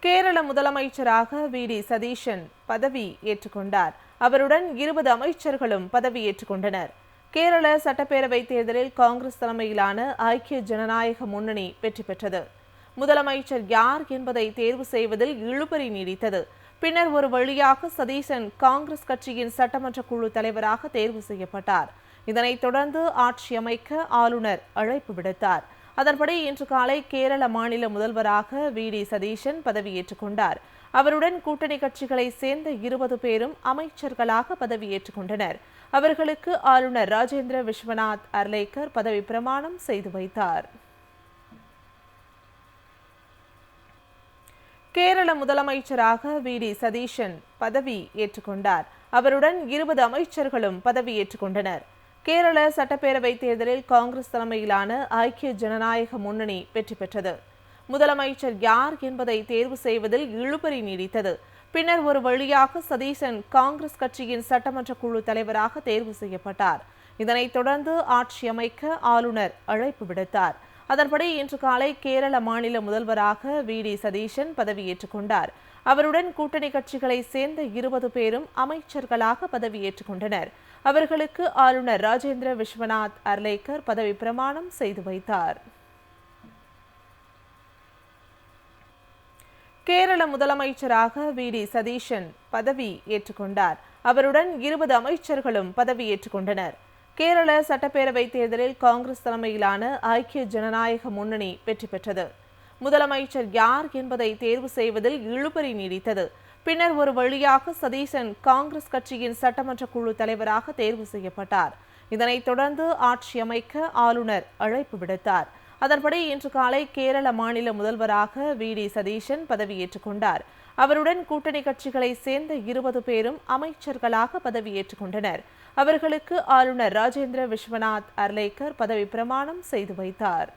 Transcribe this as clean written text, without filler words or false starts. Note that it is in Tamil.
கேரள முதலமைச்சராக வி.டி. சதீஷன் பதவி ஏற்றுக்கொண்டார். அவருடன் 20 அமைச்சர்களும் பதவியேற்றுக் கொண்டனர். கேரள சட்டப்பேரவை தேர்தலில் காங்கிரஸ் தலைமையிலான ஐக்கிய ஜனநாயக முன்னணி வெற்றி பெற்றது. முதலமைச்சர் யார் என்பதை தேர்வு செய்வதில் இழுபறி நீடித்தது. பின்னர் ஒரு வழியாக சதீஷன் காங்கிரஸ் கட்சியின் சட்டமன்ற குழு தலைவராக தேர்வு செய்யப்பட்டார். இதனைத் தொடர்ந்து ஆட்சி அமைக்க ஆளுநர் அழைப்பு விடுத்தார். அதன்படி இன்று காலை கேரள மாநில முதல்வராக வி.டி. சதீஷன் பதவியேற்றுக் கொண்டார். அவருடன் கூட்டணி கட்சிகளை சேர்ந்த 20 பேரும் அமைச்சர்களாக பதவியேற்றுக் கொண்டனர். அவர்களுக்கு ஆளுநர் ராஜேந்திர விஸ்வநாத் அர்லேக்கர் பதவி பிரமாணம் செய்து வைத்தார். கேரள முதலமைச்சராக வி.டி. சதீஷன் பதவி ஏற்றுக்கொண்டார். அவருடன் 20 அமைச்சர்களும் பதவியேற்றுக் கொண்டனர். கேரள சட்டப்பேரவை தேர்தலில் காங்கிரஸ் தலைமையிலான ஐக்கிய ஜனநாயக முன்னணி வெற்றி பெற்றது. முதலமைச்சர் யார் என்பதை தேர்வு செய்வதில் இழுபறி நீடித்தது. பின்னர் ஒரு வழியாக சதீஷன் காங்கிரஸ் கட்சியின் சட்டமன்ற குழு தலைவராக தேர்வு செய்யப்பட்டார். இதனைத் தொடர்ந்து ஆட்சி அமைக்க ஆளுநர் அழைப்பு விடுத்தார். அதன்படி இன்று காலை கேரள மாநில முதல்வராக வி.டி. சதீஷன் பதவியேற்றுக் கொண்டார். அவருடன் கூட்டணி கட்சிகளை சேர்ந்த 20 பேரும் அமைச்சர்களாக பதவியேற்றுக் கொண்டனர். அவர்களுக்கு ஆளுநர் ராஜேந்திர விஸ்வநாத் அர்லேக்கர் பதவி பிரமாணம் செய்து வைத்தார். கேரள முதலமைச்சராக வி.டி. சதீஷன் பதவி ஏற்றுக்கொண்டார். அவருடன் 20 அமைச்சர்களும் பதவியேற்றுக் கொண்டனர். கேரள சட்டப்பேரவை தேர்தலில் காங்கிரஸ் தலைமையிலான ஐக்கிய ஜனநாயக முன்னணி வெற்றி பெற்றது. முதலமைச்சர் யார் என்பதை தேர்வு செய்வதில் இழுபறி நீடித்தது. பின்னர் ஒரு வழியாக சதீஷன் காங்கிரஸ் கட்சியின் சட்டமன்ற குழு தலைவராக தேர்வு செய்யப்பட்டார். இதனைத் தொடர்ந்து ஆட்சி அமைக்க ஆளுநர் அழைப்பு விடுத்தார். அதன்படி இன்று காலை கேரள மாநில முதல்வராக வி.டி. சதீஷன் பதவியேற்றுக் கொண்டார். அவருடன் கூட்டணி கட்சிகளை சேர்ந்த 20 பேரும் அமைச்சர்களாக பதவியேற்றுக் கொண்டனர். அவர்களுக்கு ஆளுநர் ராஜேந்திர விஸ்வநாத் அர்லேக்கர் பதவி பிரமாணம் செய்து வைத்தார்.